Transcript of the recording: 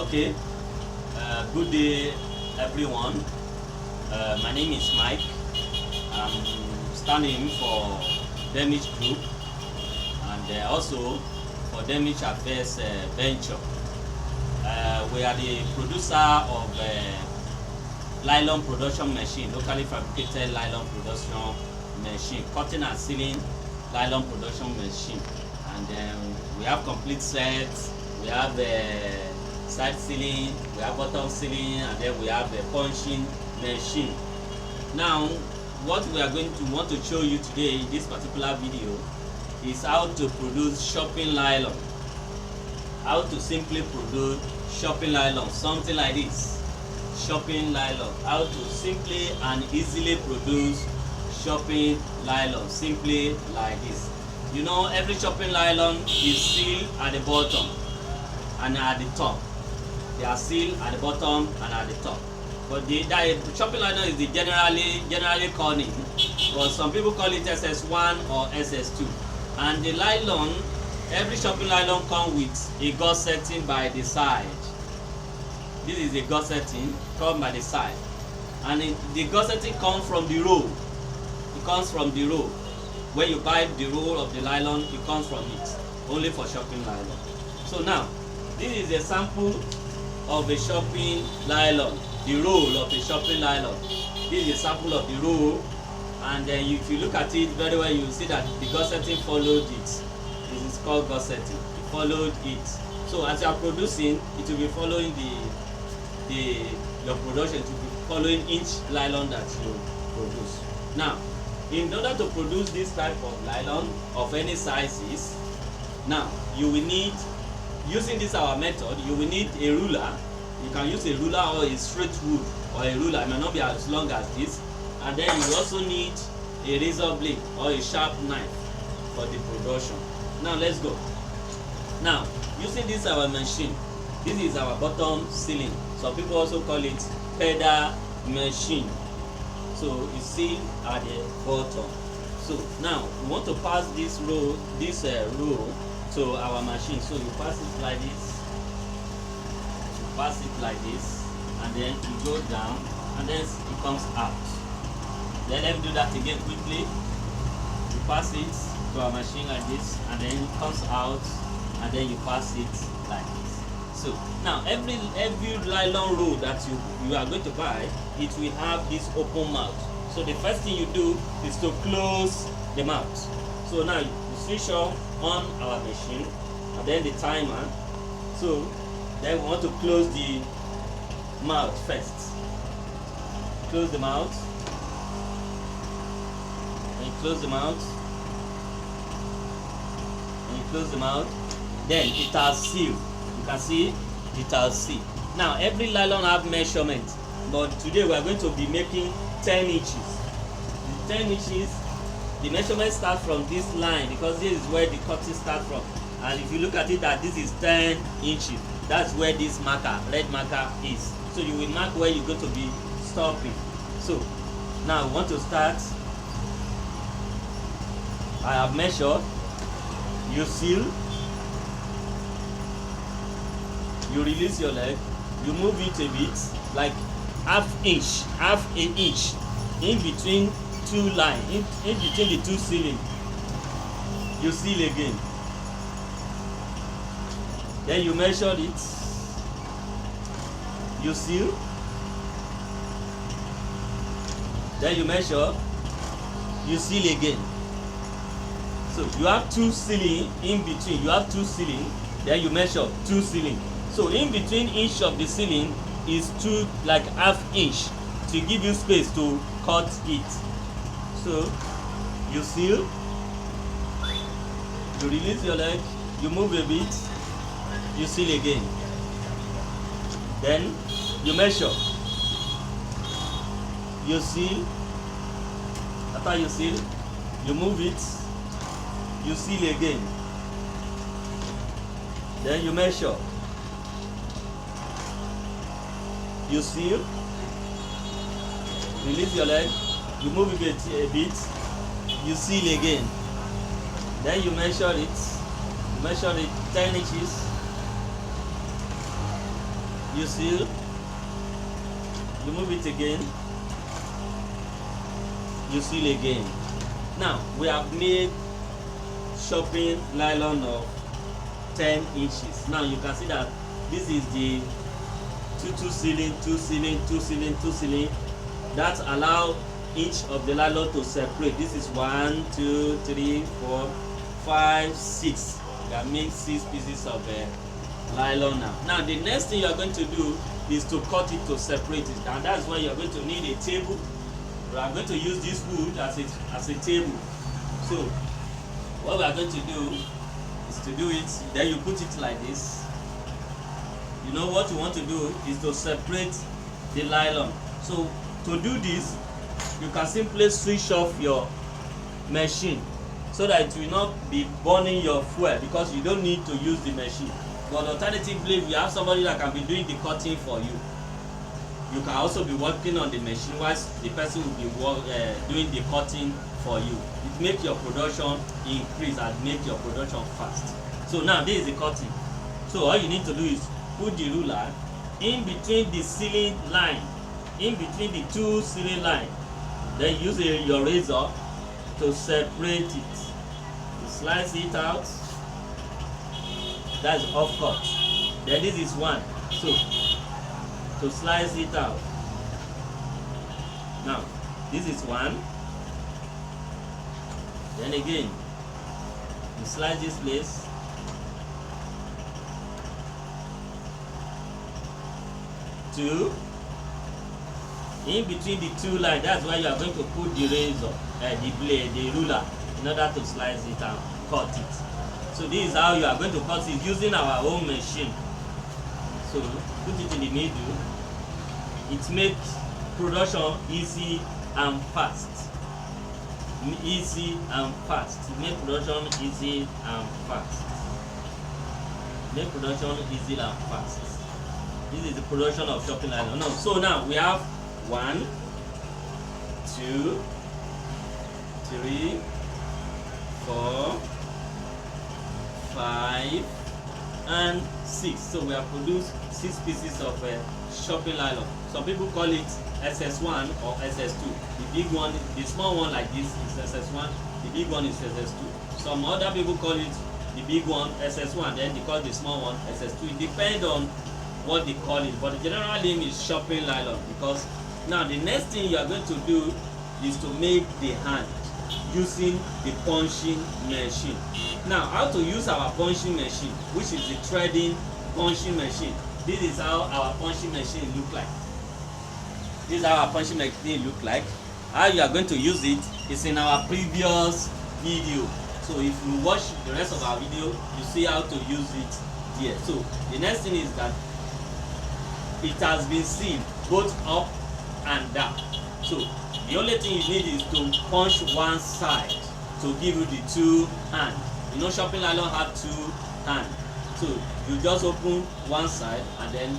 Okay, good day everyone. My name is Mike. I'm standing for Damage Group and also for Damage Affairs Venture. We are the producer of nylon production machine, locally fabricated nylon production machine, cutting and sealing nylon production machine. And we have complete sets. We have side sealing, we have bottom sealing, and then we have a punching machine. Now, what we are going to want to show you today in this particular video is how to produce shopping nylon. How to simply produce shopping nylon, something like this. Shopping nylon. How to simply and easily produce shopping nylon, simply like this. You know, every shopping nylon is sealed at the bottom and at the top. They are sealed at the bottom and at the top. But the shopping nylon is the generally called it, but some people call it SS1 or SS2. And the nylon, every shopping nylon comes with a gauze setting by the side. This is a gauze setting come by the side, and the gauze setting comes from the roll. It comes from the roll. When you buy the roll of the nylon, it comes from it, only for shopping nylon. So now, this is a sample of a shopping nylon, the roll of a shopping nylon. This is a sample of the roll, and then if you look at it very well, you will see that the gauze setting followed it. This is called gauze setting. It followed it. So as you are producing, it will be following your production. It will be following each nylon that you produce. Now, in order to produce this type of nylon of any sizes, now you will need, using this our method, you will need a ruler. You can use a ruler or a straight wood, or a ruler. It may not be as long as this. And then you also need a razor blade or a sharp knife for the production. Now let's go. Now, using this our machine, this is our bottom sealing. Some people also call it pedal machine. So you see at the bottom. So now we want to pass this row to our machine. So you pass it like this. You pass it like this, and then you go down, and then it comes out. Then let me do that again quickly. You pass it to our machine like this, and then it comes out, and then you pass it like this. So now every nylon roll that you are going to buy, it will have this open mouth. So the first thing you do is to close the mouth. So now you switch on our machine, and then the timer. So then we want to close the mouth first. Close the mouth. And you close the mouth. And you close the mouth. Then it has sealed. You can see it has sealed. Now every nylon have measurement, but today we are going to be making 10 inches. The 10 inches, the measurement starts from this line, because this is where the cutting starts from. And if you look at it, that this is 10 inches. That's where this marker, red marker, is. So you will mark where you're going to be stopping. So now we want to start. I have measured. You seal. You release your leg. You move it a bit, like half an inch in between two lines, in between the two sealing. You seal again. Then you measure it. You seal. Then you measure. You seal again. So you have two sealing in between. You have two sealing. Then you measure two sealing. So in between each of the sealing is like half inch to give you space to cut it. So you seal. You release your leg. You move a bit. You seal again. Then you measure. You seal. After you seal, you move it. You seal again. Then you measure. You seal. Release your leg. You move it a bit. You seal again. Then you measure it. You measure it 10 inches. you seal, you move it again, you seal again. Now we have made shopping nylon of 10 inches. Now you can see that this is the two sealing, two sealing, two sealing, two sealing. That allow each of the nylon to separate. This is 1, 2, 3, 4, 5, 6. You can make 6 pieces of nylon now. Now the next thing you are going to do is to cut it to separate it, and that's why you are going to need a table. We are going to use this wood as a table. So what we are going to do is to do it, then you put it like this. You know what you want to do is to separate the nylon. So to do this, you can simply switch off your machine so that it will not be burning your fuel, because you don't need to use the machine. But alternatively, if you have somebody that can be doing the cutting for you, you can also be working on the machine whilst the person will be doing the cutting for you. It makes your production increase and make your production fast. So now this is the cutting. So all you need to do is put the ruler in between the sealing line, in between the two sealing lines. Then use your razor to separate it. You slice it out. That's off cut. Then this is one. So to slice it out. Now this is one. Then again, you slice this place. Two. In between the two lines, that's why you are going to put the razor, the blade, the ruler, in order to slice it and cut it. So this is how you are going to cut it using our own machine. So put it in the middle. It makes production easy and fast. Easy and fast. It makes production easy and fast. Make production easy and fast. This is the production of shopping nylon. No, so now we have 1, 2, 3, 4, 5, and 6. So we have produced 6 pieces of shopping nylon. Some people call it SS1 or SS2. The big one, the small one like this is SS1. The big one is SS2. Some other people call it the big one SS1. Then they call the small one SS2. It depends on what they call it, but the general name is shopping nylon. Because now the next thing you are going to do is to make the hand using the punching machine. Now how to use our punching machine, which is the threading punching machine. This is how our punching machine look like. This is how our punching machine look like. How you are going to use it is in our previous video. So if you watch the rest of our video, you see how to use it here. So the next thing is that it has been sealed both up and down. So the only thing you need is to punch one side to give you the 2 hands. You know, shopping nylon have 2 hands. So you just open one side and then